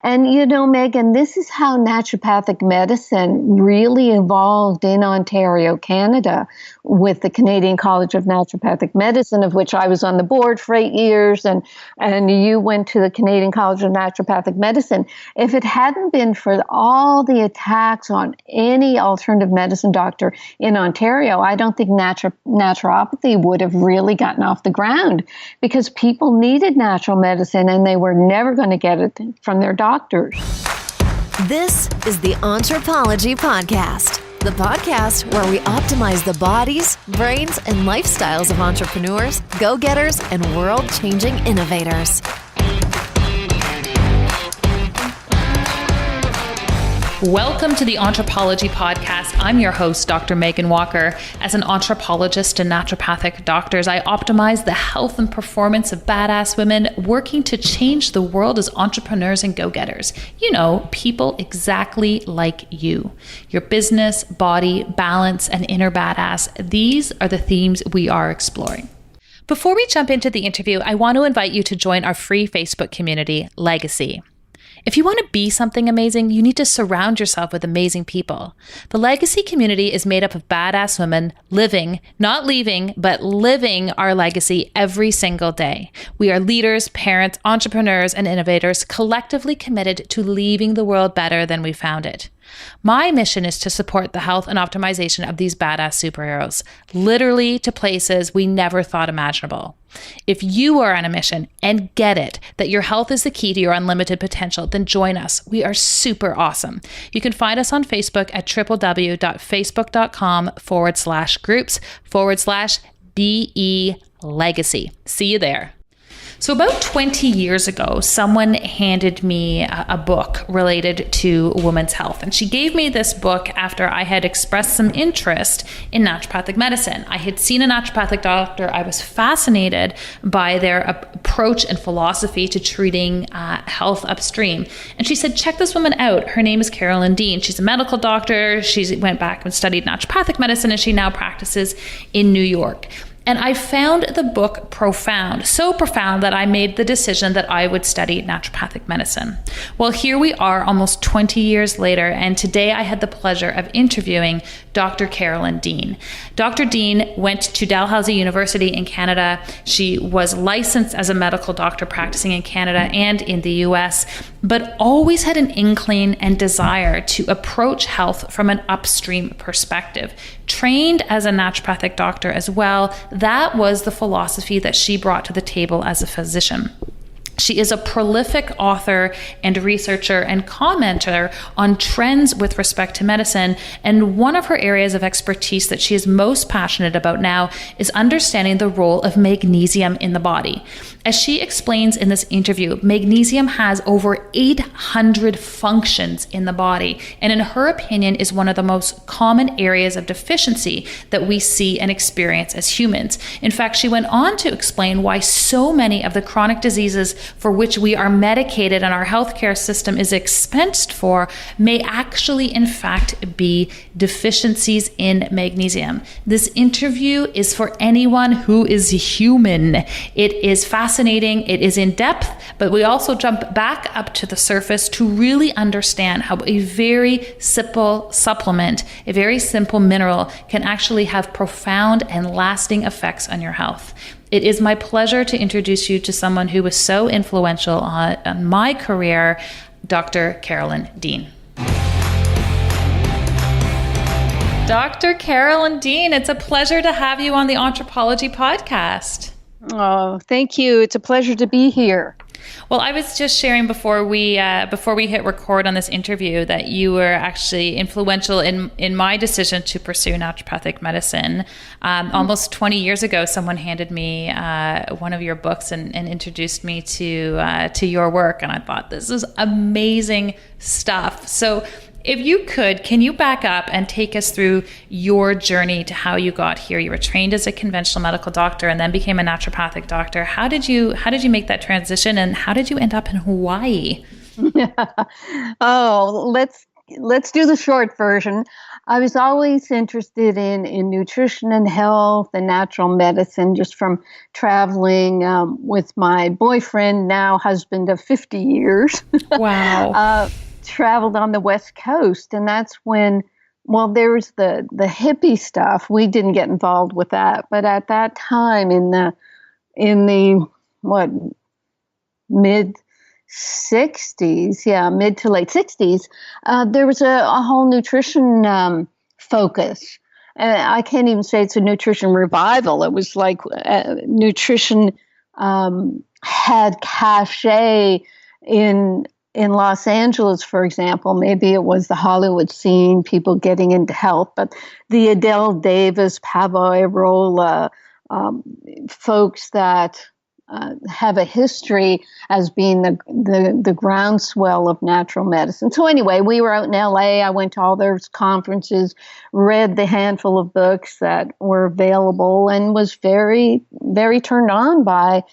And, Megan, this is how naturopathic medicine really evolved in Ontario, Canada, with the Canadian College of Naturopathic Medicine, of which I was on the board for 8 years, and you went to the Canadian College of Naturopathic Medicine. If it hadn't been for all the attacks on any alternative medicine doctor in Ontario, I don't think naturopathy would have really gotten off the ground, because people needed natural medicine and they were never going to get it from their doctors. This is the Anthropology Podcast, the podcast where we optimize the bodies, brains, and lifestyles of entrepreneurs, go-getters, and world-changing innovators. Welcome to the Anthropology Podcast. I'm your host, Dr. Megan Walker. As an anthropologist and naturopathic doctors, I optimize the health and performance of badass women working to change the world as entrepreneurs and go-getters. People exactly like you. Your business, body, balance, and inner badass. These are the themes we are exploring. Before we jump into the interview, I want to invite you to join our free Facebook community, Legacy. If you want to be something amazing, you need to surround yourself with amazing people. The Legacy community is made up of badass women living, not leaving, but living our legacy every single day. We are leaders, parents, entrepreneurs, and innovators collectively committed to leaving the world better than we found it. My mission is to support the health and optimization of these badass superheroes, literally to places we never thought imaginable. If you are on a mission and get it that your health is the key to your unlimited potential, then join us. We are super awesome. You can find us on Facebook at www.facebook.com/groups/BE Legacy. See you there. So about 20 years ago, someone handed me a book related to women's health. And she gave me this book after I had expressed some interest in naturopathic medicine. I had seen a naturopathic doctor. I was fascinated by their approach and philosophy to treating health upstream. And she said, check this woman out. Her name is Carolyn Dean. She's a medical doctor. She went back and studied naturopathic medicine, and she now practices in New York. And I found the book profound, so profound that I made the decision that I would study naturopathic medicine. Well, here we are almost 20 years later, and today I had the pleasure of interviewing Dr. Carolyn Dean. Dr. Dean went to Dalhousie University in Canada. She was licensed as a medical doctor practicing in Canada and in the US, but always had an inkling and desire to approach health from an upstream perspective. Trained as a naturopathic doctor as well, that was the philosophy that she brought to the table as a physician. She is a prolific author and researcher and commenter on trends with respect to medicine. And one of her areas of expertise that she is most passionate about now is understanding the role of magnesium in the body. As she explains in this interview, magnesium has over 800 functions in the body, and in her opinion is one of the most common areas of deficiency that we see and experience as humans. In fact, she went on to explain why so many of the chronic diseases for which we are medicated and our healthcare system is expensed for may actually in fact be deficiencies in magnesium. This interview is for anyone who is human. It is fascinating, it is in depth, but we also jump back up to the surface to really understand how a very simple supplement, a very simple mineral can actually have profound and lasting effects on your health. It is my pleasure to introduce you to someone who was so influential on my career, Dr. Carolyn Dean. Dr. Carolyn Dean, it's a pleasure to have you on the Anthropology Podcast. Oh, thank you. It's a pleasure to be here. Well, I was just sharing before we hit record on this interview that you were actually influential in my decision to pursue naturopathic medicine. Almost 20 years ago, someone handed me one of your books and introduced me to your work, and I thought, this is amazing stuff. So if you could, can you back up and take us through your journey to how you got here? You were trained as a conventional medical doctor and then became a naturopathic doctor. How did you make that transition, and how did you end up in Hawaii? Oh, let's let's do the short version. I was always interested in nutrition and health and natural medicine, just from traveling with my boyfriend, now husband of 50 years. Wow. Traveled on the West Coast, and that's when, well, there was the hippie stuff. We didn't get involved with that, but at that time in the what, mid 60s, yeah, mid to late 60s, there was a whole nutrition focus. I can't even say it's a nutrition revival. It was like nutrition had cachet in Los Angeles, for example. Maybe it was the Hollywood scene, people getting into health, but the Adele Davis, Pavo Arola, folks that have a history as being the groundswell of natural medicine. So anyway, we were out in LA. I went to all those conferences, read the handful of books that were available, and was very, very turned on by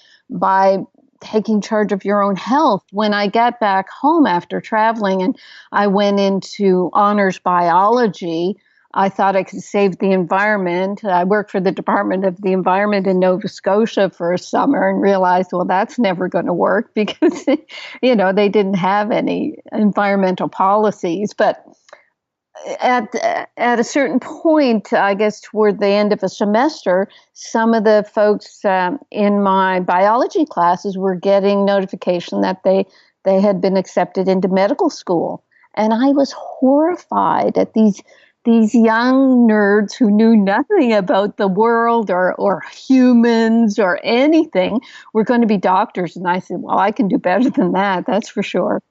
taking charge of your own health. When I got back home after traveling and I went into honors biology, I thought I could save the environment. I worked for the Department of the Environment in Nova Scotia for a summer and realized, well, that's never going to work because, they didn't have any environmental policies. But at a certain point, I guess toward the end of a semester, some of the folks in my biology classes were getting notification that they had been accepted into medical school. And I was horrified at these young nerds who knew nothing about the world or humans or anything were going to be doctors. And I said, well, I can do better than that, that's for sure.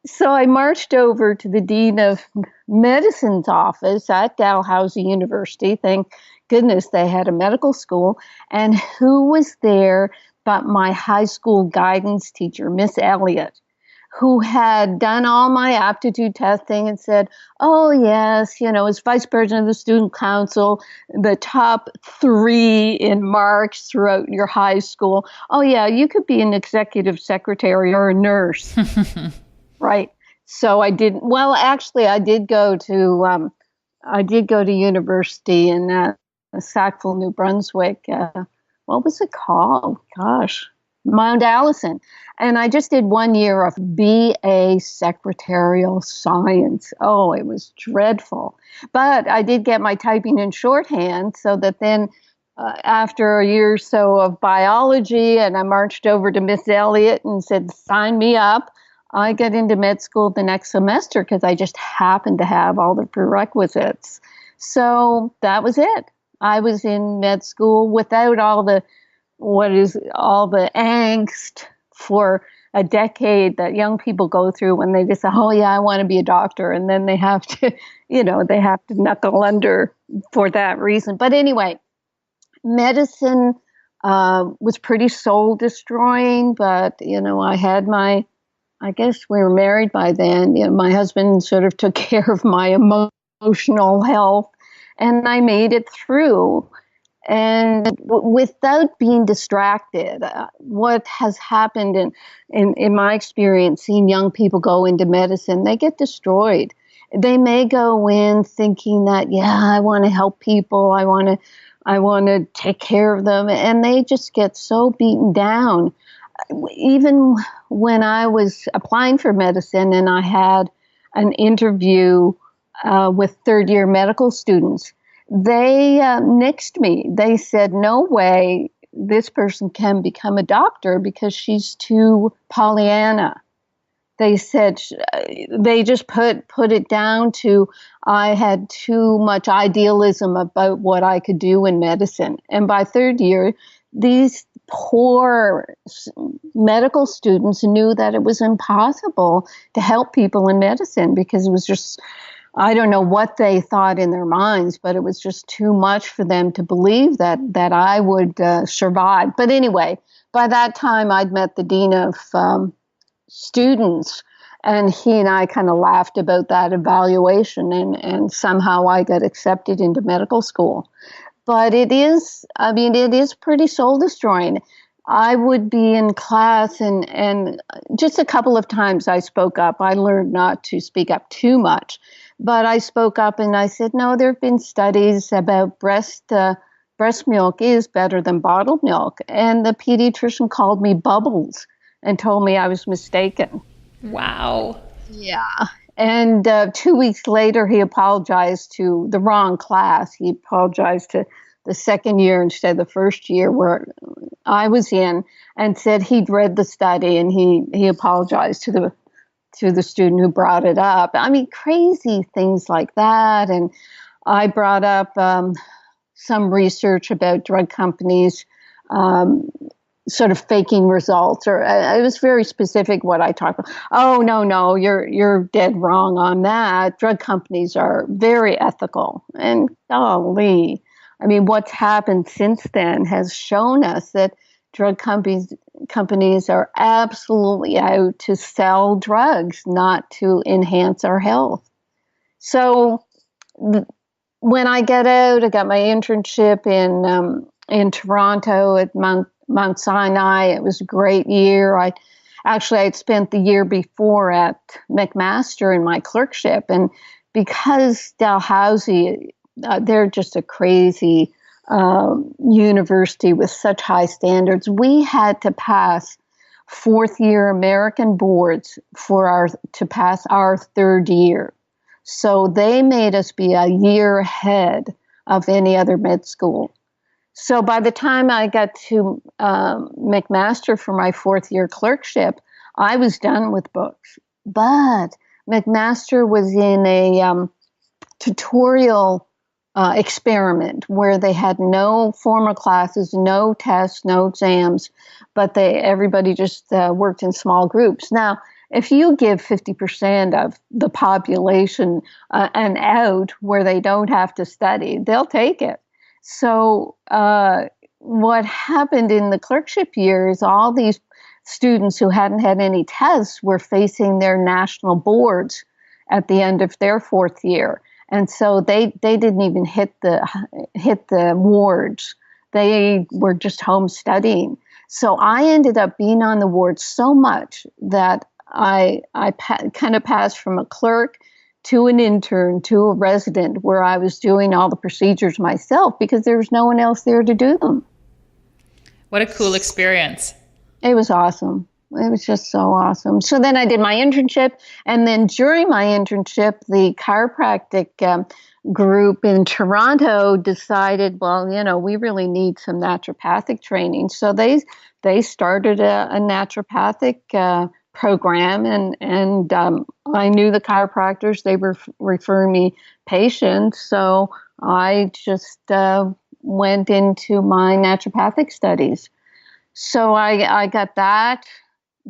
So I marched over to the Dean of Medicine's office at Dalhousie University. Thank goodness they had a medical school. And who was there but my high school guidance teacher, Miss Elliott, who had done all my aptitude testing and said, oh, yes, as vice president of the student council, the top 3 in marks throughout your high school. Oh, yeah, you could be an executive secretary or a nurse. Right. So I did. Well, actually, I did go to university in Sackville, New Brunswick. What was it called? Gosh, Mount Allison. And I just did 1 year of BA secretarial science. Oh, it was dreadful. But I did get my typing in shorthand, so that then after a year or so of biology, and I marched over to Miss Elliott and said, sign me up. I got into med school the next semester because I just happened to have all the prerequisites. So that was it. I was in med school without all the angst for a decade that young people go through when they just say, oh yeah, I want to be a doctor. And then they have to, they have to knuckle under for that reason. But anyway, medicine was pretty soul destroying, but, I guess we were married by then. My husband sort of took care of my emotional health, and I made it through. And without being distracted, what has happened in my experience, seeing young people go into medicine, they get destroyed. They may go in thinking that, yeah, I want to help people, I want to take care of them, and they just get so beaten down. Even when I was applying for medicine and I had an interview with third-year medical students, they nixed me. They said, no way this person can become a doctor because she's too Pollyanna. They said, they just put it down to, I had too much idealism about what I could do in medicine. And by third year, these poor medical students knew that it was impossible to help people in medicine because it was just, I don't know what they thought in their minds, but it was just too much for them to believe that I would survive. But anyway, by that time, I'd met the dean of students, and he and I kind of laughed about that evaluation, and somehow I got accepted into medical school. But it is pretty soul destroying. I would be in class and just a couple of times I spoke up. I learned not to speak up too much, but I spoke up and I said, no, there have been studies about breast milk is better than bottled milk. And the pediatrician called me Bubbles and told me I was mistaken. Wow. Yeah. And 2 weeks later, he apologized to the wrong class. He apologized to the second year instead of the first year where I was in, and said he'd read the study, and he apologized to the student who brought it up. I mean, crazy things like that. And I brought up some research about drug companies sort of faking results, or it was very specific what I talked about. Oh, no, you're dead wrong on that. Drug companies are very ethical. And golly, I mean, what's happened since then has shown us that drug companies are absolutely out to sell drugs, not to enhance our health. So when I get out, I got my internship in Toronto at Mount Sinai. It was a great year. I'd spent the year before at McMaster in my clerkship, and because Dalhousie, they're just a crazy university with such high standards. We had to pass fourth-year American boards to pass our third year. So they made us be a year ahead of any other med school. So by the time I got to McMaster for my fourth-year clerkship, I was done with books. But McMaster was in a tutorial experiment where they had no formal classes, no tests, no exams, but everybody just worked in small groups. Now, if you give 50% of the population an out where they don't have to study, they'll take it. So what happened in the clerkship year is all these students who hadn't had any tests were facing their national boards at the end of their fourth year. And so they didn't even hit the wards. They were just home studying. So I ended up being on the ward so much that I kind of passed from a clerk to an intern to a resident, where I was doing all the procedures myself because there was no one else there to do them. What a cool experience. It was awesome. It was just so awesome. So then I did my internship, and then during my internship, the chiropractic group in Toronto decided, well, we really need some naturopathic training. So they started a naturopathic program, and I knew the chiropractors. They were referring me patients, so I just went into my naturopathic studies. So I got that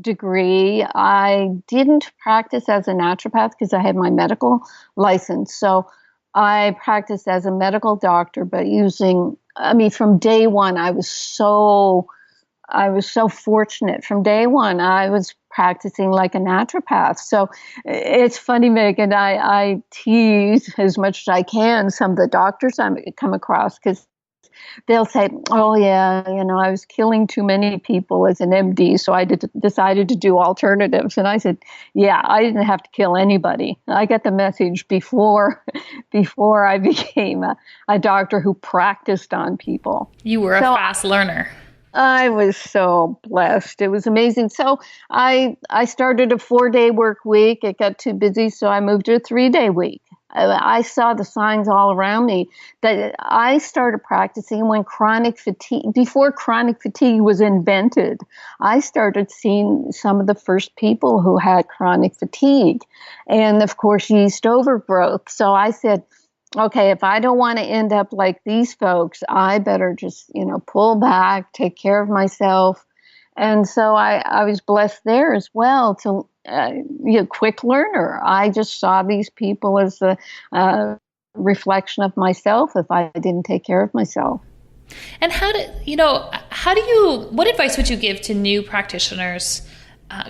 degree. I didn't practice as a naturopath because I had my medical license. So I practiced as a medical doctor, but from day one, I was so fortunate. From day one, I was practicing like a naturopath. So it's funny, Megan, I tease as much as I can some of the doctors I come across, because they'll say, oh yeah, I was killing too many people as an MD, so I decided to do alternatives. And I said, yeah, I didn't have to kill anybody. I got the message before I became a doctor who practiced on people. You were a fast learner. I was so blessed. It was amazing. So I started a 4-day work week. It got too busy, so I moved to a 3-day week. I saw the signs all around me that I started practicing when before chronic fatigue was invented. I started seeing some of the first people who had chronic fatigue, and of course, yeast overgrowth. So I said, okay, if I don't want to end up like these folks, I better just, pull back, take care of myself. And so I was blessed there as well to be a quick learner. I just saw these people as a reflection of myself if I didn't take care of myself. And what advice would you give to new practitioners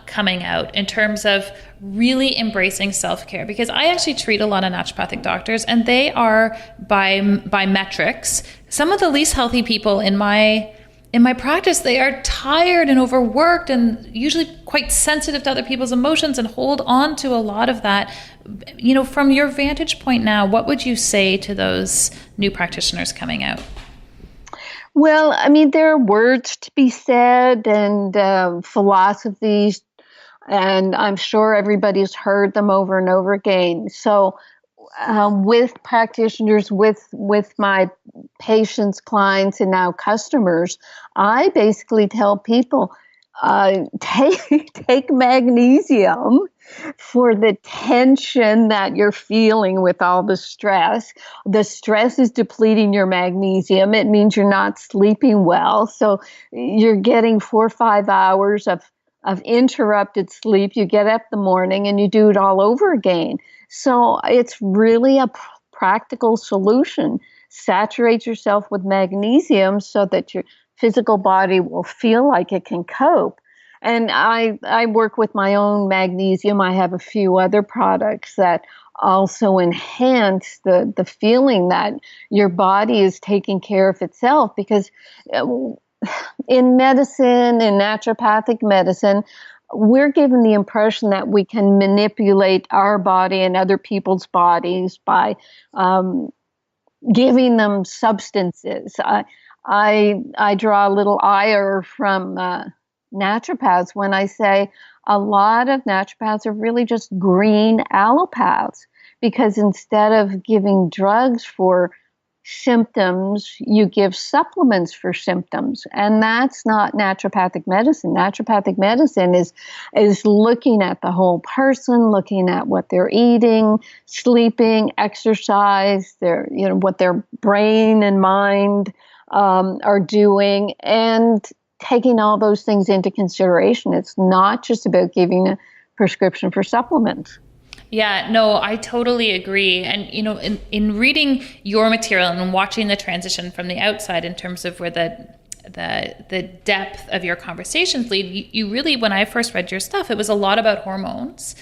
coming out in terms of really embracing self-care? Because I actually treat a lot of naturopathic doctors, and they are by metrics some of the least healthy people in my in my practice, they are tired and overworked and usually quite sensitive to other people's emotions and hold on to a lot of that. You know, from your vantage point now, what would you say to those new practitioners coming out? Well, I mean, there are words to be said and philosophies, and I'm sure everybody's heard them over and over again. So, with practitioners, with my patients, clients, and now customers, I basically tell people take magnesium for the tension that you're feeling with all the stress. The stress is depleting your magnesium. It means you're not sleeping well, so you're getting 4 or 5 hours of interrupted sleep. You get up in the morning and you do it all over again. So it's really a practical solution. Saturate yourself with magnesium so that your physical body will feel like it can cope. And I work with my own magnesium. I have a few other products that also enhance the feeling that your body is taking care of itself, because in medicine, in naturopathic medicine, we're given the impression that we can manipulate our body and other people's bodies by giving them substances. I draw a little ire from naturopaths when I say a lot of naturopaths are really just green allopaths, because instead of giving drugs for symptoms, you give supplements for symptoms. And that's not naturopathic medicine. Naturopathic medicine is looking at the whole person, looking at what they're eating, sleeping, exercise, what their brain and mind are doing, and taking all those things into consideration. It's not just about giving a prescription for supplements. Yeah, no, I totally agree. And, you know, in reading your material and watching the transition from the outside in terms of where the depth of your conversations lead, you really, when I first read your stuff, it was a lot about hormones.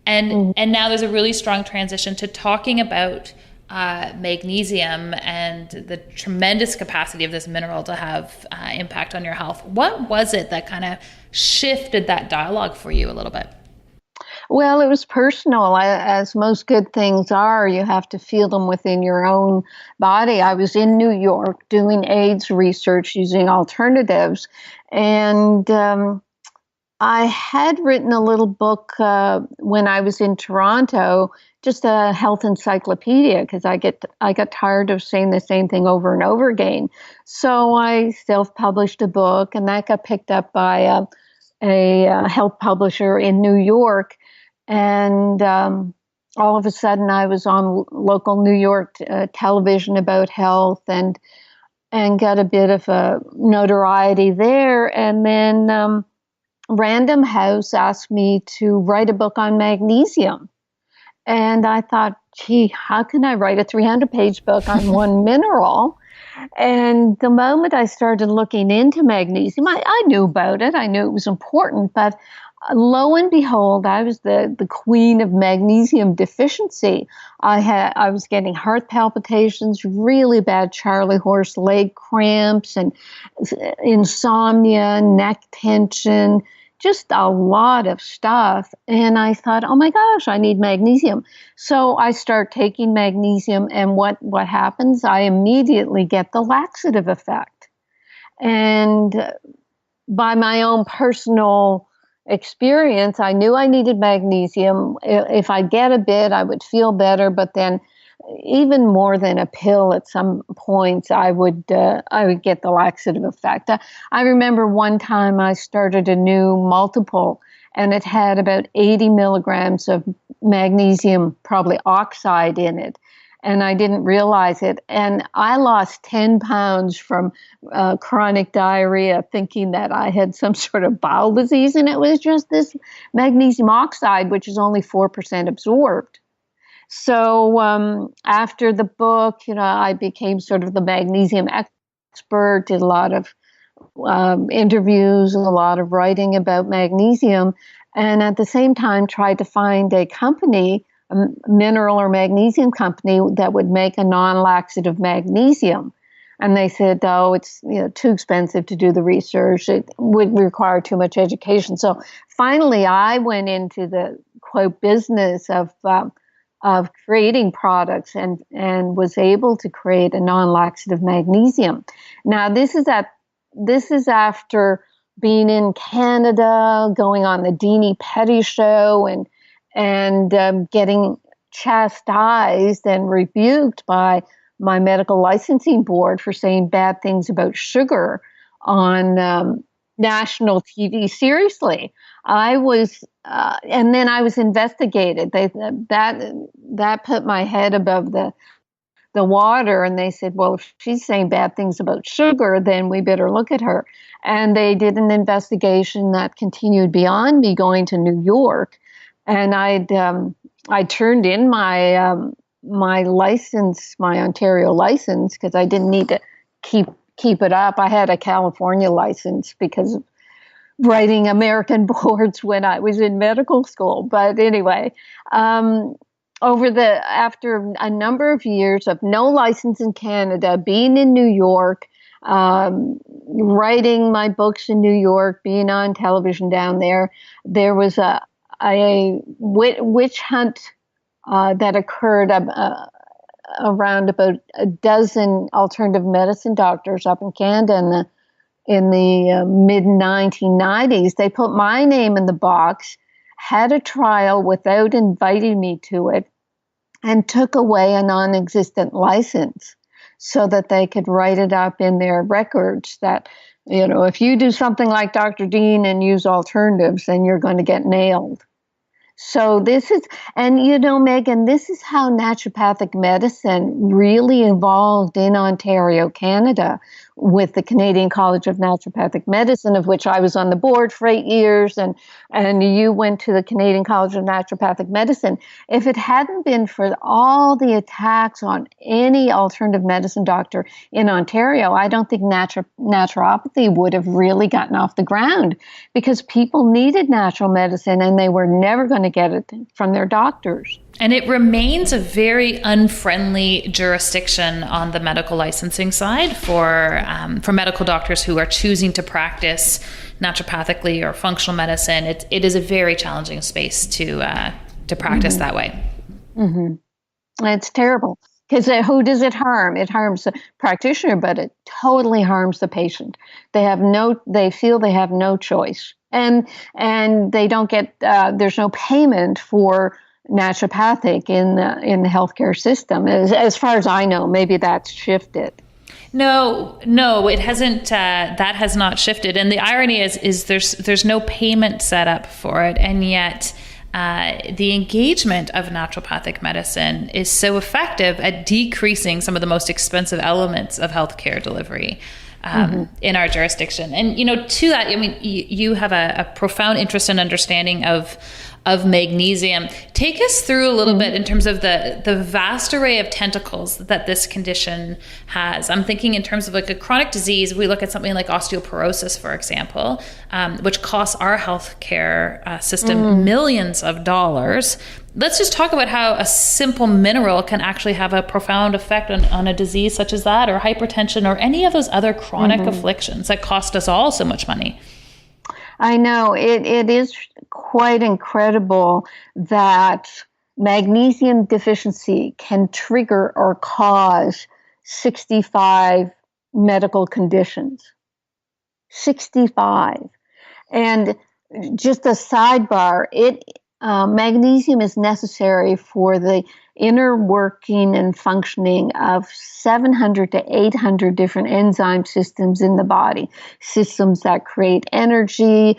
And now there's a really strong transition to talking about magnesium and the tremendous capacity of this mineral to have impact on your health. What was it that kind of shifted that dialogue for you a little bit? Well, it was personal. As most good things are, you have to feel them within your own body. I was in New York doing AIDS research using alternatives, and I had written a little book when I was in Toronto, just a health encyclopedia, because I got tired of saying the same thing over and over again. So I self-published a book, and that got picked up by a health publisher in New York. And all of a sudden, I was on local New York television about health, and got a bit of a notoriety there. And then Random House asked me to write a book on magnesium. And I thought, gee, how can I write a 300-page book on one mineral? And the moment I started looking into magnesium, I knew about it. I knew it was important, but lo and behold, I was the queen of magnesium deficiency. I was getting heart palpitations, really bad Charlie horse leg cramps, and insomnia, neck tension, just a lot of stuff. And I thought, oh my gosh, I need magnesium. So I start taking magnesium, and what happens? I immediately get the laxative effect. And by my own personal experience, I knew I needed magnesium. If I get a bit, I would feel better, but then even more than a pill at some points, I would get the laxative effect. I remember one time I started a new multiple, and it had about 80 milligrams of magnesium, probably oxide in it. And I didn't realize it. And I lost 10 pounds from chronic diarrhea, thinking that I had some sort of bowel disease. And it was just this magnesium oxide, which is only 4% absorbed. So after the book, I became sort of the magnesium expert, did a lot of interviews, a lot of writing about magnesium. And at the same time, tried to find a company, a mineral or magnesium company, that would make a non-laxative magnesium. And they said, oh, it's too expensive to do the research. It would require too much education. So finally, I went into the quote business of creating products and was able to create a non-laxative magnesium. Now, this is after being in Canada, going on the Deanie Petty show, and getting chastised and rebuked by my medical licensing board for saying bad things about sugar on national TV. Seriously, I was, and then I was investigated. That put my head above the water, and they said, well, if she's saying bad things about sugar, then we better look at her. And they did an investigation that continued beyond me going to New York, and I turned in my license, my Ontario license, because I didn't need to keep it up. I had a California license because of writing American boards when I was in medical school. But anyway, after a number of years of no license in Canada, being in New York, writing my books in New York, being on television down there, there was a witch hunt that occurred around about a dozen alternative medicine doctors up in Canada in the mid 1990s. They put my name in the box, had a trial without inviting me to it, and took away a non-existent license so that they could write it up in their records that, if you do something like Dr. Dean and use alternatives, then you're going to get nailed. So Megan, this is how naturopathic medicine really evolved in Ontario, Canada, with the Canadian College of Naturopathic Medicine, of which I was on the board for 8 years, and you went to the Canadian College of Naturopathic Medicine. If it hadn't been for all the attacks on any alternative medicine doctor in Ontario, I don't think naturopathy would have really gotten off the ground, because people needed natural medicine and they were never going to get it from their doctors. And it remains a very unfriendly jurisdiction on the medical licensing side for medical doctors who are choosing to practice naturopathically or functional medicine. It is a very challenging space to practice that way. Mm-hmm. It's terrible, because who does it harm? It harms the practitioner, but it totally harms the patient. They feel they have no choice, and they don't get. There's no payment for naturopathic in the healthcare system, as far as I know. Maybe that's shifted. No, it hasn't. That has not shifted. And the irony is there's no payment set up for it, and yet the engagement of naturopathic medicine is so effective at decreasing some of the most expensive elements of healthcare delivery in our jurisdiction. And to that, I mean, you have a profound interest and understanding of magnesium. Take us through a little bit in terms of the vast array of tentacles that this condition has. I'm thinking in terms of like a chronic disease. We look at something like osteoporosis, for example, which costs our healthcare system millions of dollars. Let's just talk about how a simple mineral can actually have a profound effect on a disease such as that, or hypertension, or any of those other chronic afflictions that cost us all so much money. I know it is quite incredible that magnesium deficiency can trigger or cause 65 medical conditions. 65. And just a sidebar, magnesium is necessary for the inner working and functioning of 700 to 800 different enzyme systems in the body, systems that create energy,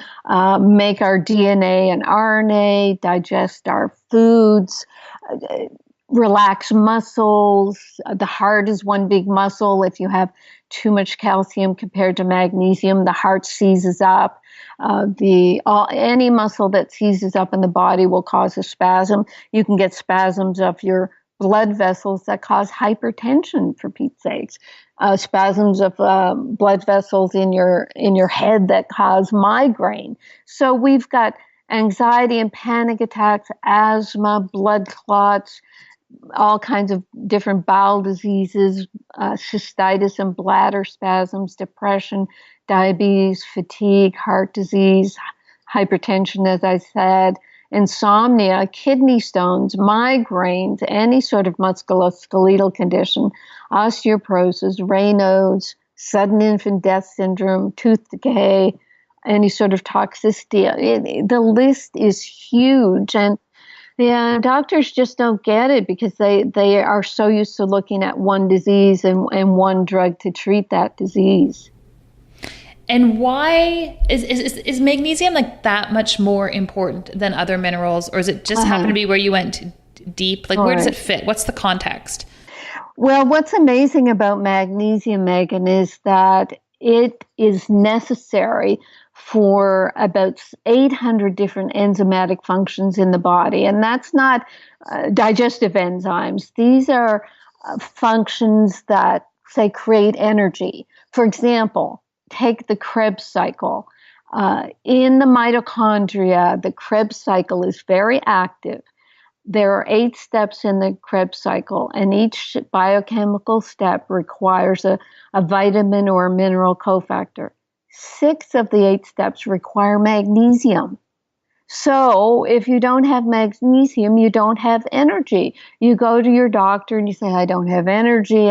make our DNA and RNA, digest our foods, relax muscles. The heart is one big muscle. If you have too much calcium compared to magnesium, the heart seizes up. Any muscle that seizes up in the body will cause a spasm. You can get spasms of your blood vessels that cause hypertension, for Pete's sakes. Spasms of blood vessels in your head that cause migraine. So we've got anxiety and panic attacks, asthma, blood clots, all kinds of different bowel diseases, cystitis and bladder spasms, depression, diabetes, fatigue, heart disease, hypertension, as I said, insomnia, kidney stones, migraines, any sort of musculoskeletal condition, osteoporosis, Raynaud's, sudden infant death syndrome, tooth decay, any sort of toxicity. The list is huge. And yeah, doctors just don't get it because they are so used to looking at one disease and one drug to treat that disease. And why is magnesium like that much more important than other minerals, or is it just happen to be where you went deep? Like, where does it fit? What's the context? Well, what's amazing about magnesium, Megan, is that it is necessary for about 800 different enzymatic functions in the body. And that's not digestive enzymes. These are functions that, say, create energy. For example, take the Krebs cycle. In the mitochondria, the Krebs cycle is very active. There are 8 steps in the Krebs cycle, and each biochemical step requires a vitamin or a mineral cofactor. 6 of the 8 steps require magnesium. So if you don't have magnesium, you don't have energy. You go to your doctor and you say, I don't have energy,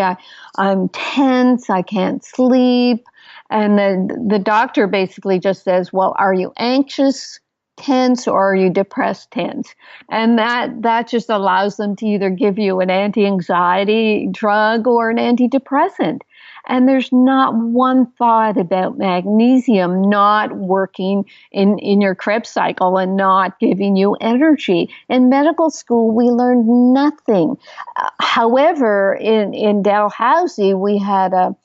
I'm tense, I can't sleep. And then the doctor basically just says, well, are you anxious, tense, or are you depressed, tense? And that just allows them to either give you an anti-anxiety drug or an antidepressant. And there's not one thought about magnesium not working in your Krebs cycle and not giving you energy. In medical school, we learned nothing. However, in Dalhousie, we had a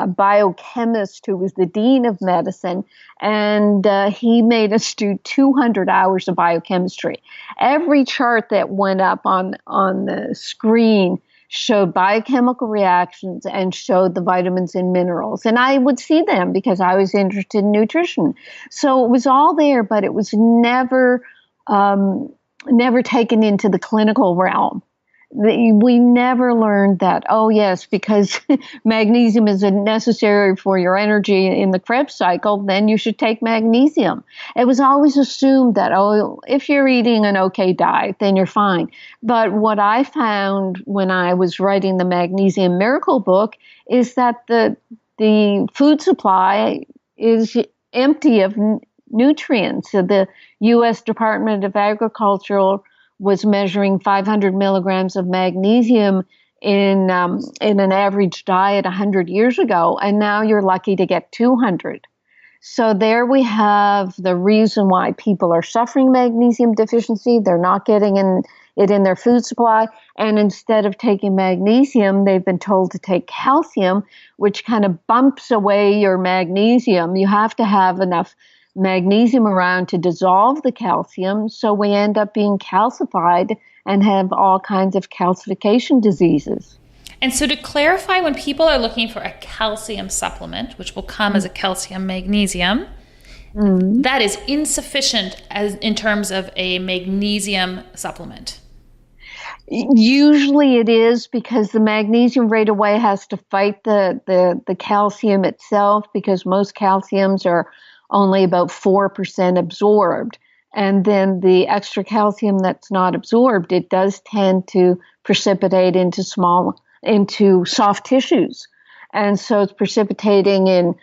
biochemist who was the dean of medicine, and he made us do 200 hours of biochemistry. Every chart that went up on the screen showed biochemical reactions and showed the vitamins and minerals. And I would see them because I was interested in nutrition. So it was all there, but it was never taken into the clinical realm. We never learned that, oh yes, because magnesium is necessary for your energy in the Krebs cycle, then you should take magnesium. It was always assumed that, oh, if you're eating an okay diet, then you're fine. But what I found when I was writing the Magnesium Miracle book is that the food supply is empty of nutrients. So the U.S. Department of Agriculture was measuring 500 milligrams of magnesium in an average diet 100 years ago, and now you're lucky to get 200. So there we have the reason why people are suffering magnesium deficiency. They're not getting it in their food supply, and instead of taking magnesium, they've been told to take calcium, which kind of bumps away your magnesium. You have to have enough magnesium around to dissolve the calcium, so we end up being calcified and have all kinds of calcification diseases. And so to clarify, when people are looking for a calcium supplement, which will come as a calcium magnesium, that is insufficient as in terms of a magnesium supplement. Usually it is, because the magnesium right away has to fight the calcium itself, because most calciums are only about 4% absorbed. And then the extra calcium that's not absorbed, it does tend to precipitate into soft tissues. And so it's precipitating in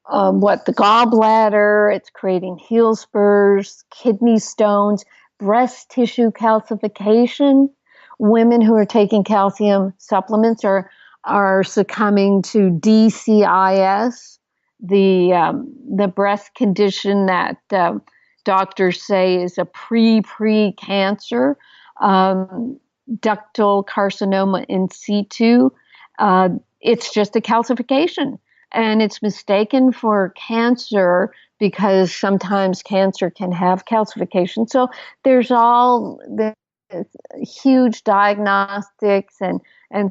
the gallbladder, it's creating heel spurs, kidney stones, breast tissue calcification. Women who are taking calcium supplements are succumbing to DCIS, the breast condition that doctors say is a pre-cancer, ductal carcinoma in situ. It's just a calcification, and it's mistaken for cancer because sometimes cancer can have calcification. So there's all the huge diagnostics and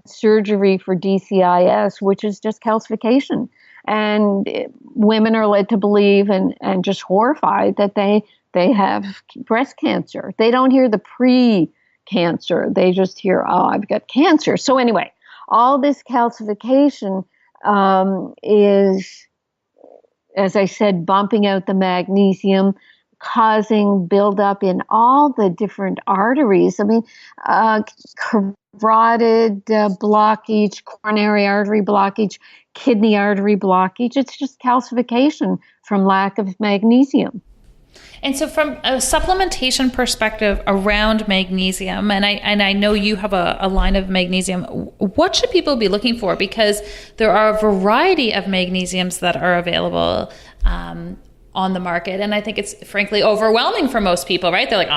surgery for DCIS, which is just calcification. And women are led to believe and just horrified that they have breast cancer. They don't hear the cancer. They just hear, oh, I've got cancer. So anyway, all this calcification is, as I said, bumping out the magnesium, causing buildup in all the different arteries. I mean, carotid blockage, coronary artery blockage, kidney artery blockage. It's just calcification from lack of magnesium. And so from a supplementation perspective around magnesium, and I know you have a line of magnesium, what should people be looking for? Because there are a variety of magnesiums that are available on the market. And I think it's frankly overwhelming for most people, right? They're like, oh,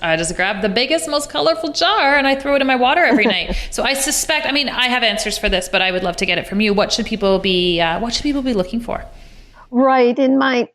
I just grab the biggest, most colorful jar and I throw it in my water every night. So I suspect, I mean, I have answers for this, but I would love to get it from you. What should people be looking for? Right. In my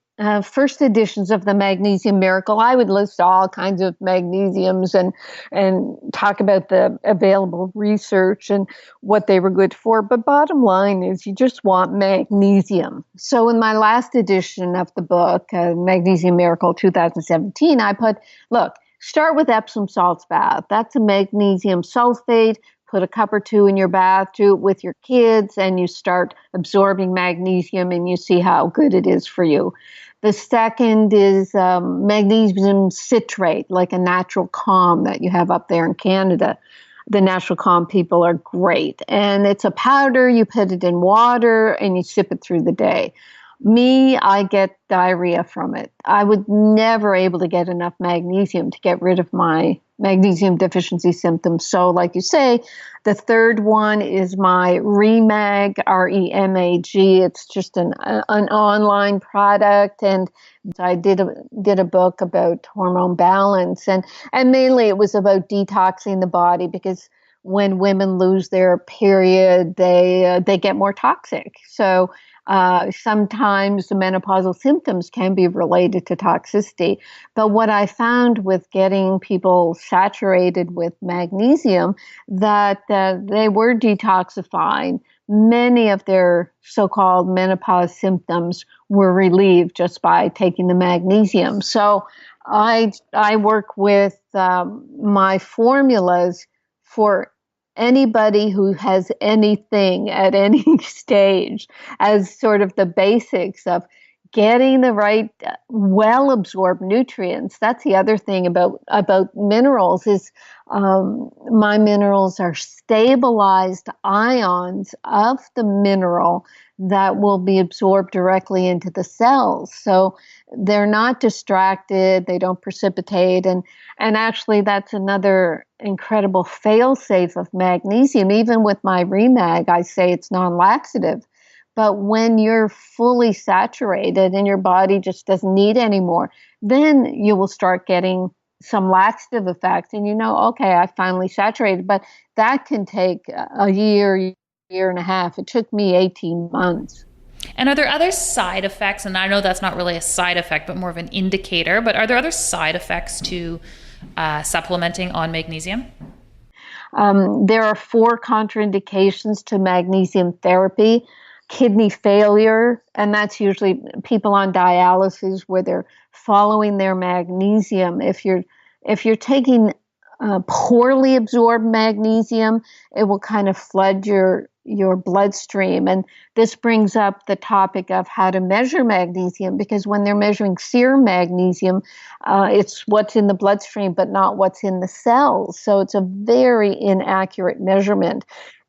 first editions of the Magnesium Miracle, I would list all kinds of magnesiums and talk about the available research and what they were good for. But bottom line is you just want magnesium. So in my last edition of the book, Magnesium Miracle 2017, I put, look, start with Epsom salts bath. That's a magnesium sulfate. Put a cup or two in your bath, do it with your kids, and you start absorbing magnesium and you see how good it is for you. The second is magnesium citrate, like a natural calm that you have up there in Canada. The natural calm people are great. And it's a powder, you put it in water and you sip it through the day. Me, I get diarrhea from it. I would never able to get enough magnesium to get rid of my magnesium deficiency symptoms. So like you say, the third one is my REMAG, REMAG. It's just an online product. And I did a book about hormone balance. And mainly it was about detoxing the body, because when women lose their period, they get more toxic. So sometimes the menopausal symptoms can be related to toxicity. But what I found with getting people saturated with magnesium, that they were detoxifying. Many of their so-called menopause symptoms were relieved just by taking the magnesium. So I work with my formulas for anybody who has anything at any stage, as sort of the basics of getting the right well-absorbed nutrients. That's the other thing about minerals is my minerals are stabilized ions of the mineral that will be absorbed directly into the cells. So they're not distracted, they don't precipitate. And actually, that's another incredible fail-safe of magnesium. Even with my REMAG, I say it's non-laxative. But when you're fully saturated and your body just doesn't need any more, then you will start getting some laxative effects. And okay, I finally saturated. But that can take a year and a half. It took me 18 months. And are there other side effects? And I know that's not really a side effect, but more of an indicator. But are there other side effects to supplementing on magnesium? There are 4 contraindications to magnesium therapy. Kidney failure, and that's usually people on dialysis where they're following their magnesium. If you're taking poorly absorbed magnesium, it will kind of flood your bloodstream. And this brings up the topic of how to measure magnesium, because when they're measuring serum magnesium, it's what's in the bloodstream, but not what's in the cells. So it's a very inaccurate measurement.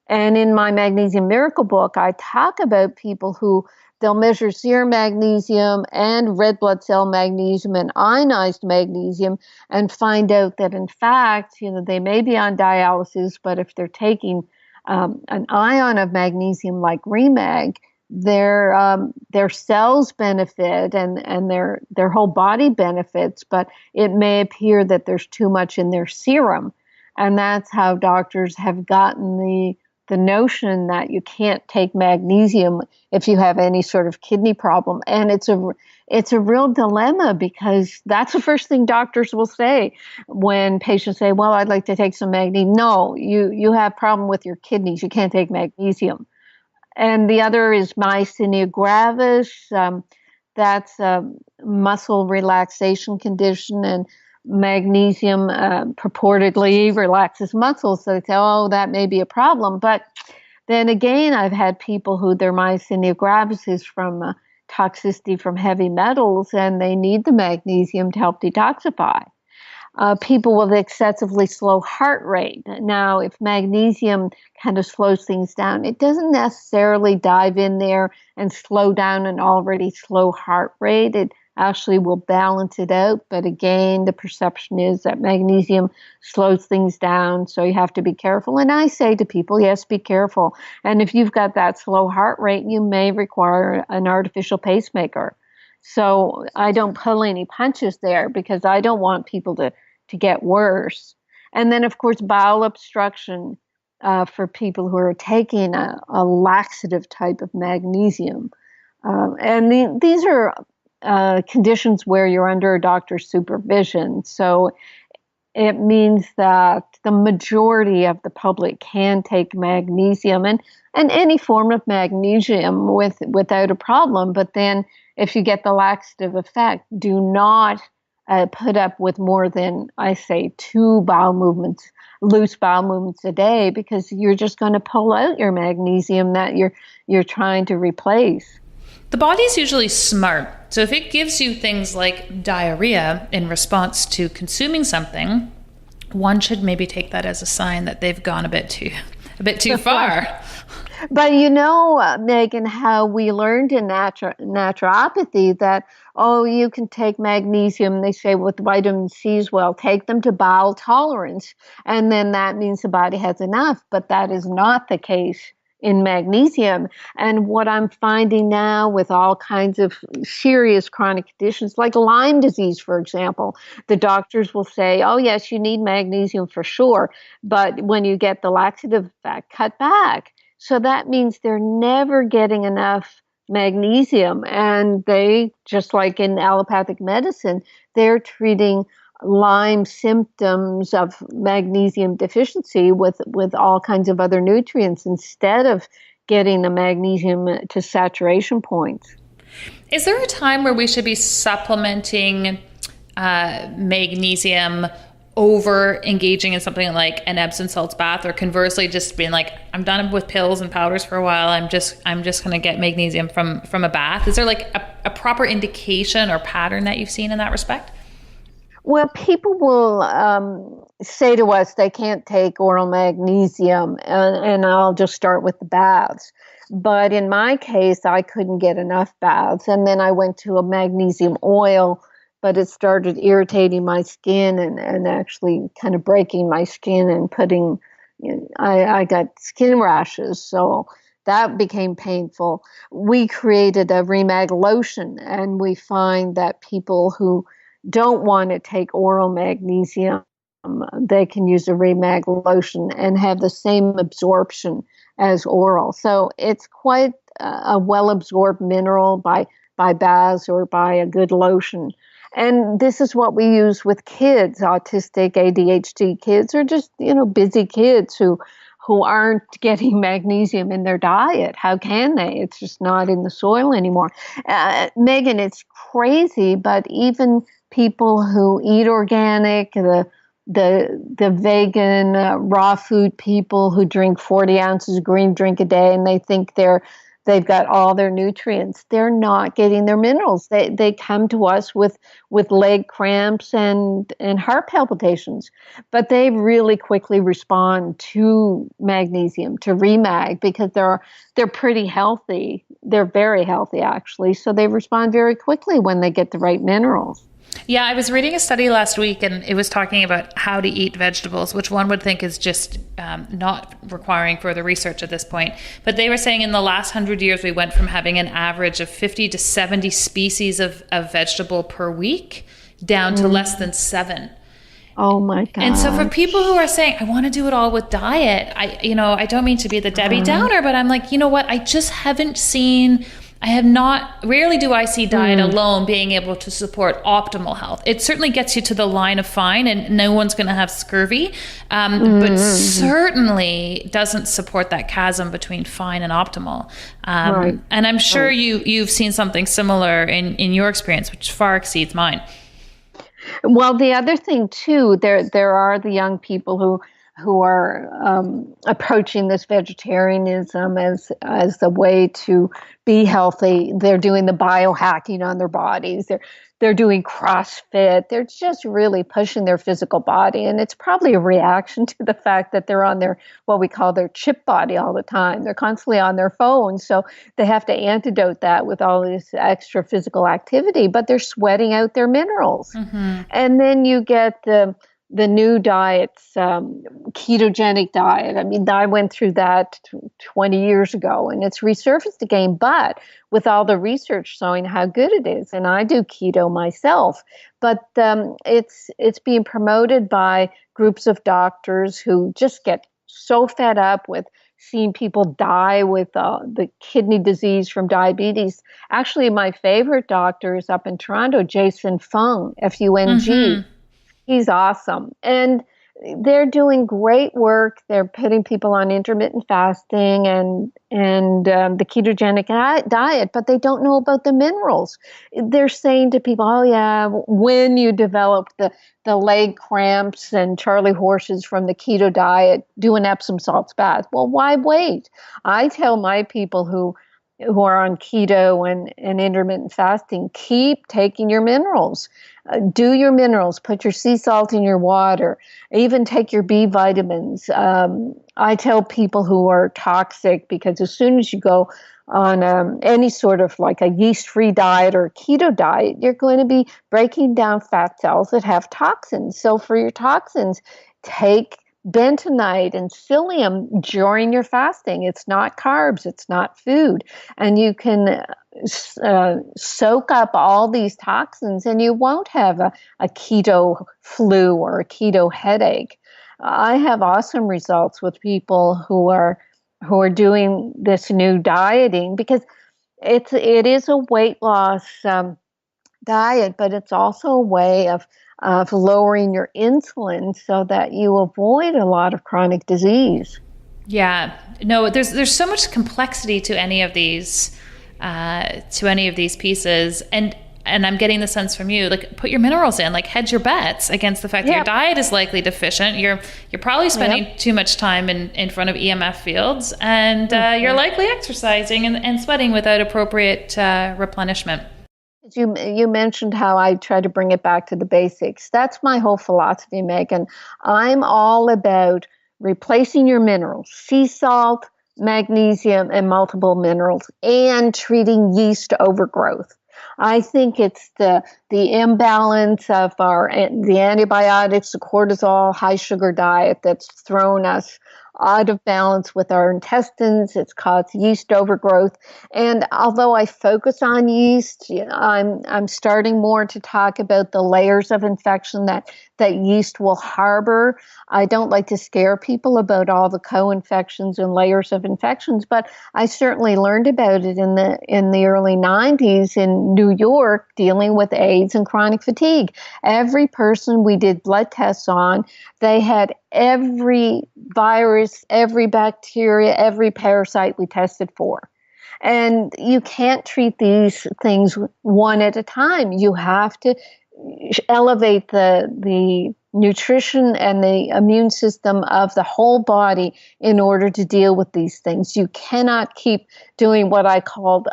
And in my Magnesium Miracle book, I talk about people who they'll measure serum magnesium and red blood cell magnesium and ionized magnesium and find out that, in fact, they may be on dialysis, but if they're taking an ion of magnesium like REMAG, their cells benefit and their whole body benefits, but it may appear that there's too much in their serum. And that's how doctors have gotten the notion that you can't take magnesium if you have any sort of kidney problem. And it's a real dilemma, because that's the first thing doctors will say when patients say, well, I'd like to take some magnesium. No, you have a problem with your kidneys. You can't take magnesium. And the other is myasthenia gravis. That's a muscle relaxation condition. And magnesium purportedly relaxes muscles. So they say, oh, that may be a problem. But then again, I've had people who their myasthenia gravis is from toxicity from heavy metals, and they need the magnesium to help detoxify. People with excessively slow heart rate. Now, if magnesium kind of slows things down, it doesn't necessarily dive in there and slow down an already slow heart rate. It actually will balance it out. But again, the perception is that magnesium slows things down, so you have to be careful. And I say to people, yes, be careful. And if you've got that slow heart rate, you may require an artificial pacemaker. So I don't pull any punches there because I don't want people to get worse. And then, of course, bowel obstruction for people who are taking a laxative type of magnesium. These are conditions where you're under a doctor's supervision. So it means that the majority of the public can take magnesium and any form of magnesium without a problem. But then if you get the laxative effect, do not put up with more than, I say, 2 bowel movements, loose bowel movements a day, because you're just going to pull out your magnesium that you're trying to replace. The body's usually smart. So if it gives you things like diarrhea in response to consuming something, one should maybe take that as a sign that they've gone a bit too far. But you know, Megan, how we learned in naturopathy that, you can take magnesium, they say, with vitamin C as well, take them to bowel tolerance. And then that means the body has enough. But that is not the case in magnesium. And what I'm finding now with all kinds of serious chronic conditions, like Lyme disease, for example, the doctors will say, oh, yes, you need magnesium for sure. But when you get the laxative effect, cut back. So that means they're never getting enough magnesium. And they, just like in allopathic medicine, they're treating Lyme symptoms of magnesium deficiency with all kinds of other nutrients instead of getting the magnesium to saturation points. Is there a time where we should be supplementing magnesium over engaging in something like an Epsom salts bath, or conversely just being like, I'm done with pills and powders for a while, I'm just going to get magnesium from a bath? Is there like a proper indication or pattern that you've seen in that respect? Well, people will say to us they can't take oral magnesium, and I'll just start with the baths. But in my case, I couldn't get enough baths, and then I went to a magnesium oil, but it started irritating my skin and actually kind of breaking my skin and putting, I got skin rashes, so that became painful. We created a Remag lotion, and we find that people who don't want to take oral magnesium, they can use a Remag lotion and have the same absorption as oral. So it's quite a well-absorbed mineral by baths or by a good lotion. And this is what we use with kids, autistic, ADHD kids, or just, busy kids who aren't getting magnesium in their diet. How can they? It's just not in the soil anymore. Megan, it's crazy, but even people who eat organic, the vegan raw food people who drink 40 ounces of green drink a day, and they think they've got all their nutrients, they're not getting their minerals. They come to us with leg cramps and heart palpitations, but they really quickly respond to magnesium, to Remag, because they're pretty healthy. They're very healthy, actually. So they respond very quickly when they get the right minerals. Yeah, I was reading a study last week, and it was talking about how to eat vegetables, which one would think is just not requiring further research at this point. But they were saying in the last 100 years, we went from having an average of 50 to 70 species of vegetable per week down to less than 7. Oh my God. And so for people who are saying, I want to do it all with diet, I don't mean to be the Debbie Downer, but I'm like, you know what? I just haven't seen... rarely do I see diet alone being able to support optimal health. It certainly gets you to the line of fine, and no one's going to have scurvy, but certainly doesn't support that chasm between fine and optimal. Right. And I'm sure you've seen something similar in your experience, which far exceeds mine. Well, the other thing too, there are the young people who are approaching this vegetarianism as the way to be healthy. They're doing the biohacking on their bodies. They're doing CrossFit. They're just really pushing their physical body, and it's probably a reaction to the fact that they're on their what we call their chip body all the time. They're constantly on their phones, so they have to antidote that with all this extra physical activity. But they're sweating out their minerals, and then you get the new diets, ketogenic diet. I mean, I went through that 20 years ago, and it's resurfaced again, but with all the research showing how good it is. And I do keto myself, but it's being promoted by groups of doctors who just get so fed up with seeing people die with the kidney disease from diabetes. Actually, my favorite doctor is up in Toronto, Jason Fung, Fung. He's awesome. And they're doing great work. They're putting people on intermittent fasting and the ketogenic diet, but they don't know about the minerals. They're saying to people, oh yeah, when you develop the leg cramps and Charlie horses from the keto diet, do an Epsom salts bath. Well, why wait? I tell my people who are on keto and intermittent fasting, keep taking your minerals. Do your minerals, put your sea salt in your water, even take your B vitamins. I tell people who are toxic, because as soon as you go on any sort of like a yeast-free diet or keto diet, you're going to be breaking down fat cells that have toxins. So for your toxins, take bentonite and psyllium during your fasting. It's not carbs, it's not food. And you can soak up all these toxins and you won't have a keto flu or a keto headache. I have awesome results with people who are doing this new dieting, because it is a weight loss diet, but it's also a way of lowering your insulin so that you avoid a lot of chronic disease. Yeah, no, there's so much complexity to any of these pieces, and I'm getting the sense from you, like, put your minerals in, like, hedge your bets against the fact that your diet is likely deficient. You're probably spending too much time in front of EMF fields, and you're likely exercising and sweating without appropriate replenishment. You mentioned how I try to bring it back to the basics. That's my whole philosophy, Megan. I'm all about replacing your minerals, sea salt, magnesium, and multiple minerals, and treating yeast overgrowth. I think it's the imbalance of the antibiotics, the cortisol, high sugar diet that's thrown us out of balance with our intestines. It's caused yeast overgrowth. And although I focus on yeast, I'm starting more to talk about the layers of infection that yeast will harbor. I don't like to scare people about all the co-infections and layers of infections, but I certainly learned about it in the early 90s in New York, dealing with AIDS and chronic fatigue. Every person we did blood tests on, they had every virus, every bacteria, every parasite we tested for. And you can't treat these things one at a time. You have to elevate the nutrition and the immune system of the whole body in order to deal with these things. You cannot keep doing what I called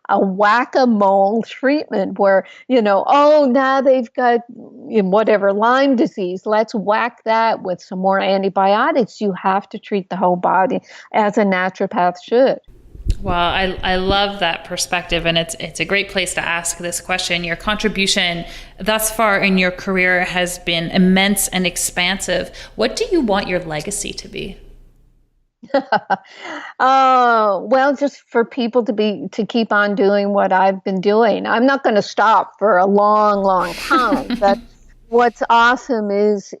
a whack-a-mole treatment where, now they've got whatever Lyme disease. Let's whack that with some more antibiotics. You have to treat the whole body as a naturopath should. Well, I love that perspective, and it's a great place to ask this question. Your contribution thus far in your career has been immense and expansive. What do you want your legacy to be? Well, just for people to keep on doing what I've been doing. I'm not going to stop for a long, long time, but what's awesome is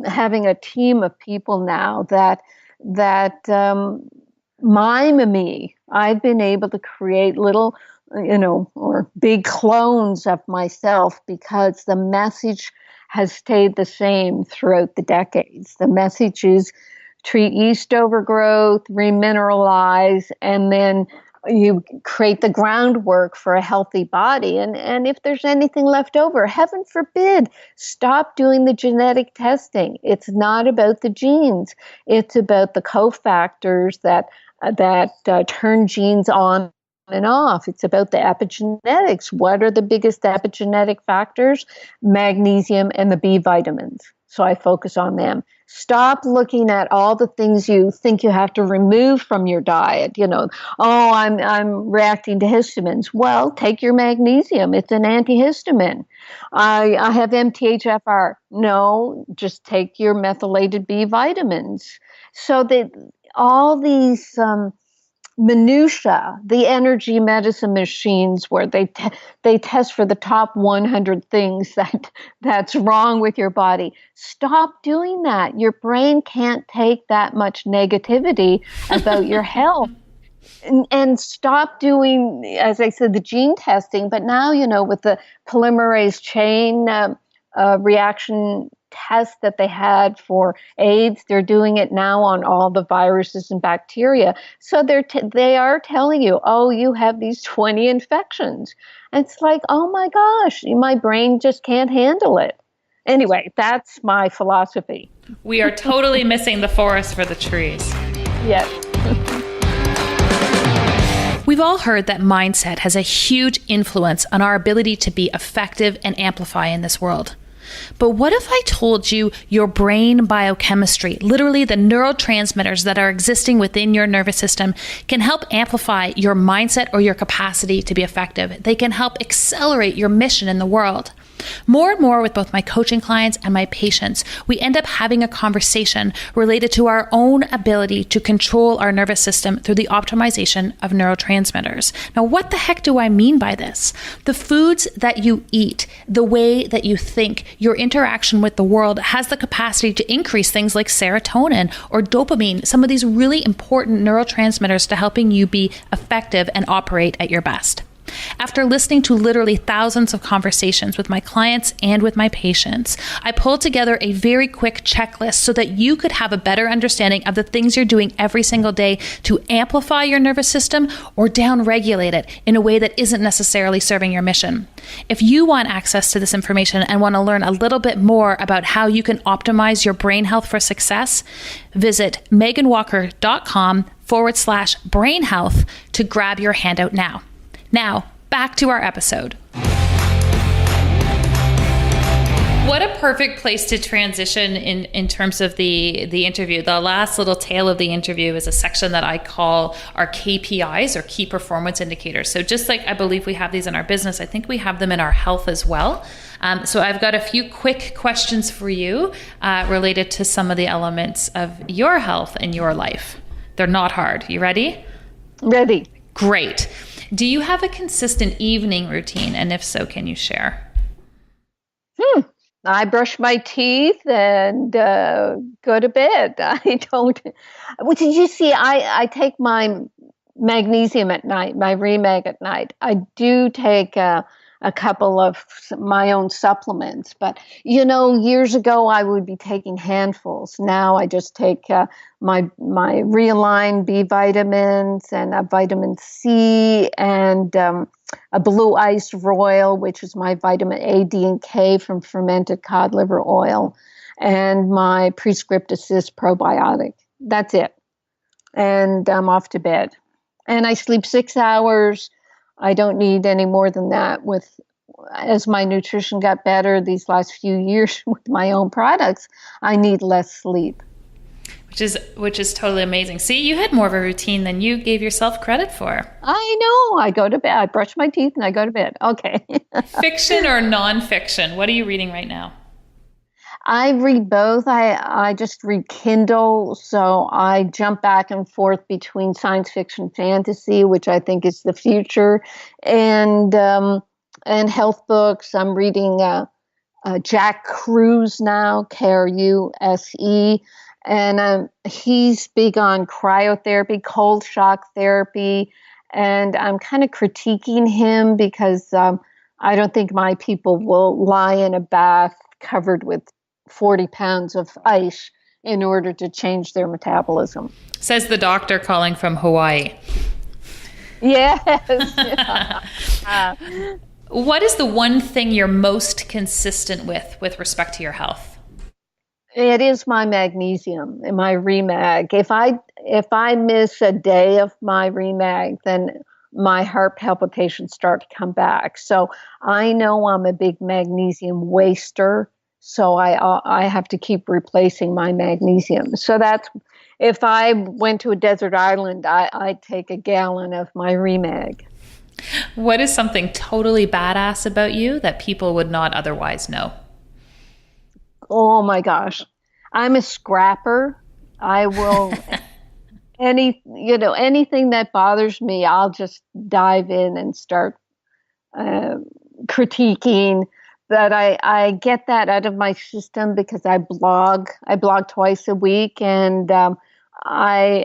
having a team of people now that mime me. I've been able to create little, or big clones of myself because the message has stayed the same throughout the decades. The message is treat yeast overgrowth, remineralize, and then you create the groundwork for a healthy body. And if there's anything left over, heaven forbid, stop doing the genetic testing. It's not about the genes. It's about the cofactors that turn genes on and off. It's about the epigenetics. What are the biggest epigenetic factors? Magnesium and the B vitamins. So I focus on them. Stop looking at all the things you think you have to remove from your diet. I'm reacting to histamines. Well, take your magnesium. It's an antihistamine. I have MTHFR. No, just take your methylated B vitamins. So that all these minutia, the energy medicine machines where they test for the top 100 things that's wrong with your body. Stop doing that. Your brain can't take that much negativity about your health. And stop doing, as I said, the gene testing. But now, with the polymerase chain reaction test that they had for AIDS, they're doing it now on all the viruses and bacteria. So they are telling you, oh, you have these 20 infections. And it's like, oh my gosh, my brain just can't handle it. Anyway, that's my philosophy. We are totally missing the forest for the trees. Yes. We've all heard that mindset has a huge influence on our ability to be effective and amplify in this world. But what if I told you your brain biochemistry, literally the neurotransmitters that are existing within your nervous system, can help amplify your mindset or your capacity to be effective? They can help accelerate your mission in the world. More and more with both my coaching clients and my patients, we end up having a conversation related to our own ability to control our nervous system through the optimization of neurotransmitters. Now, what the heck do I mean by this? The foods that you eat, the way that you think, your interaction with the world has the capacity to increase things like serotonin or dopamine, some of these really important neurotransmitters to helping you be effective and operate at your best. After listening to literally thousands of conversations with my clients and with my patients, I pulled together a very quick checklist so that you could have a better understanding of the things you're doing every single day to amplify your nervous system or downregulate it in a way that isn't necessarily serving your mission. If you want access to this information and want to learn a little bit more about how you can optimize your brain health for success, visit meganwalker.com/brain health to grab your handout now. Now, back to our episode. What a perfect place to transition in terms of the interview. The last little tail of the interview is a section that I call our KPIs, or key performance indicators. So just like I believe we have these in our business, I think we have them in our health as well. So I've got a few quick questions for you related to some of the elements of your health in your life. They're not hard. You ready? Ready. Great. Do you have a consistent evening routine? And if so, can you share? I brush my teeth and go to bed. I don't. Well, did you see? I take my magnesium at night, my Remag at night. I do take a couple of my own supplements, but years ago I would be taking handfuls. Now I just take my Realign B vitamins and a vitamin C and a Blue Ice Royal, which is my vitamin A, D, and K from fermented cod liver oil, and my Prescript Assist probiotic. That's it. And I'm off to bed. And I sleep 6 hours. I don't need any more than that. As my nutrition got better these last few years with my own products, I need less sleep. Which is totally amazing. See, you had more of a routine than you gave yourself credit for. I know. I go to bed. I brush my teeth and I go to bed. Okay. Fiction or nonfiction? What are you reading right now? I read both. I just read Kindle, so I jump back and forth between science fiction, fantasy, which I think is the future, and health books. I'm reading Jack Kruse now, Kruse, and he's big on cryotherapy, cold shock therapy, and I'm kind of critiquing him because I don't think my people will lie in a bath covered with 40 pounds of ice in order to change their metabolism. Says the doctor calling from Hawaii. Yes. What is the one thing you're most consistent with respect to your health? It is my magnesium and my Remag. If I miss a day of my Remag, then my heart palpitations start to come back. So I know I'm a big magnesium waster. So I have to keep replacing my magnesium. So that's if I went to a desert island, I'd take a gallon of my Remag. What is something totally badass about you that people would not otherwise know? Oh my gosh. I'm a scrapper. I will anything that bothers me, I'll just dive in and start uh, critiquing. But I get that out of my system because I blog. I blog twice a week, and I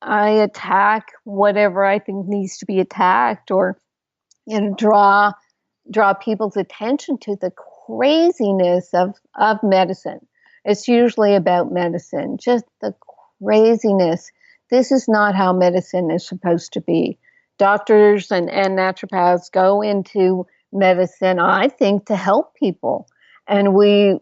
I attack whatever I think needs to be attacked, or draw people's attention to the craziness of medicine. It's usually about medicine, just the craziness. This is not how medicine is supposed to be. Doctors and naturopaths go into medicine, I think, to help people. And we've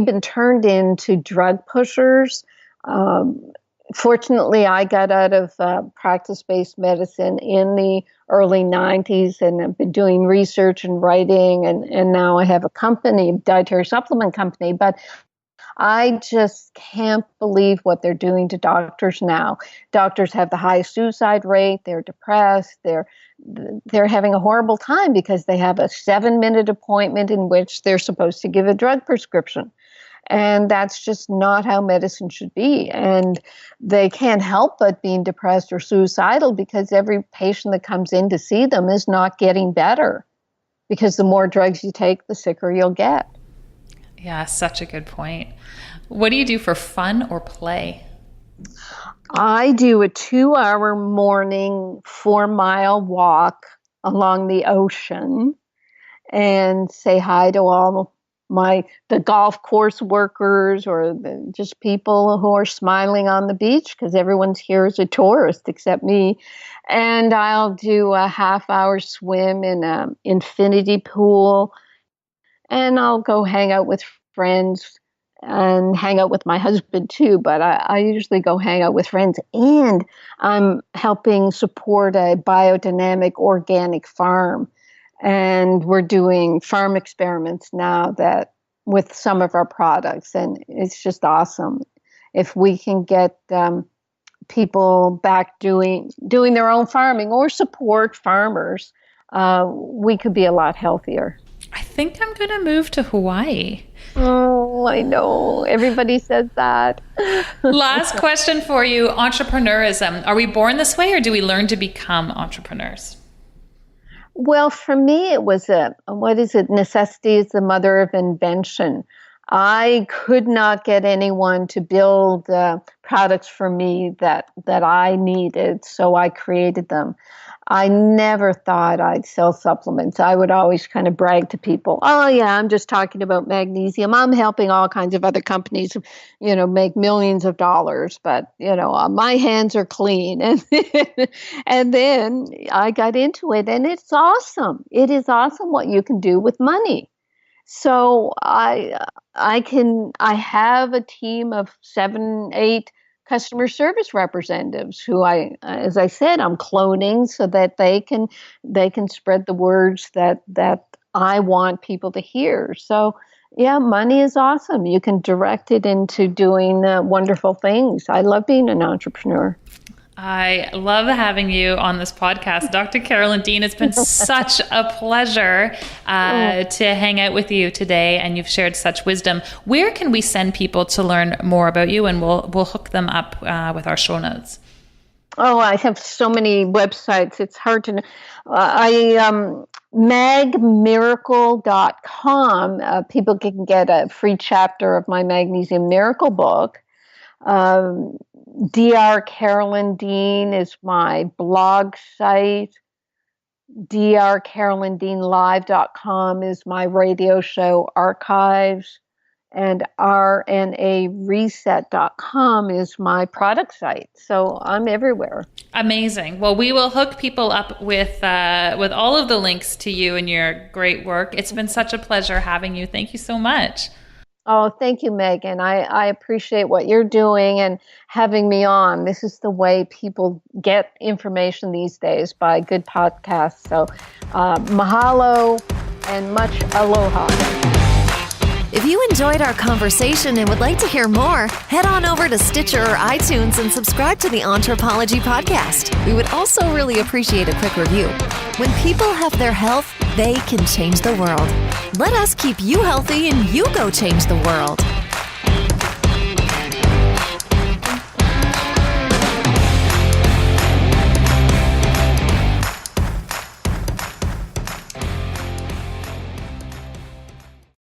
been turned into drug pushers. Um, Fortunately, I got out of practice-based medicine in the early 90s, and I've been doing research and writing, and now I have a company, dietary supplement company. But I just can't believe what they're doing to doctors now. Doctors have the highest suicide rate. They're depressed. They're having a horrible time because they have a 7-minute appointment in which they're supposed to give a drug prescription. And that's just not how medicine should be. And they can't help but being depressed or suicidal because every patient that comes in to see them is not getting better. Because the more drugs you take, the sicker you'll get. Yeah, such a good point. What do you do for fun or play? I do a 2-hour morning 4-mile walk along the ocean and say hi to all the golf course workers, or just people who are smiling on the beach, because everyone's here as a tourist except me. And I'll do a half-hour swim in an infinity pool, and I'll go hang out with friends and hang out with my husband too. But I usually go hang out with friends, and I'm helping support a biodynamic organic farm. And we're doing farm experiments now that with some of our products, and it's just awesome. If we can get people back doing their own farming or support farmers, we could be a lot healthier. I think I'm going to move to Hawaii. Oh, I know. Everybody says that. Last question for you. Entrepreneurism. Are we born this way, or do we learn to become entrepreneurs? Well, for me, it was necessity is the mother of invention. I could not get anyone to build products for me that I needed, so I created them. I never thought I'd sell supplements. I would always kind of brag to people, oh yeah, I'm just talking about magnesium. I'm helping all kinds of other companies, make millions of dollars, but, my hands are clean. And then I got into it, and it's awesome. It is awesome what you can do with money. So I have a team of 7, 8 customer service representatives who as I said, I'm cloning so that they can spread the words that I want people to hear. So yeah, money is awesome. You can direct it into doing wonderful things. I love being an entrepreneur. I love having you on this podcast. Dr. Carolyn Dean, it's been such a pleasure to hang out with you today, and you've shared such wisdom. Where can we send people to learn more about you, and we'll hook them up with our show notes? Oh, I have so many websites. It's hard to know. Magmiracle.com. People can get a free chapter of my Magnesium Miracle book. Dr. Carolyn Dean is my blog site. drcarolyndeanlive.com is my radio show archives. and rnareset.com is my product site. So I'm everywhere. Amazing. Well, we will hook people up with all of the links to you and your great work. It's been such a pleasure having you. Thank you so much. Oh, thank you, Megan. I appreciate what you're doing and having me on. This is the way people get information these days, by good podcasts. So mahalo and much aloha. If you enjoyed our conversation and would like to hear more, head on over to Stitcher or iTunes and subscribe to the Anthropology Podcast. We would also really appreciate a quick review. When people have their health, they can change the world. Let us keep you healthy and you go change the world.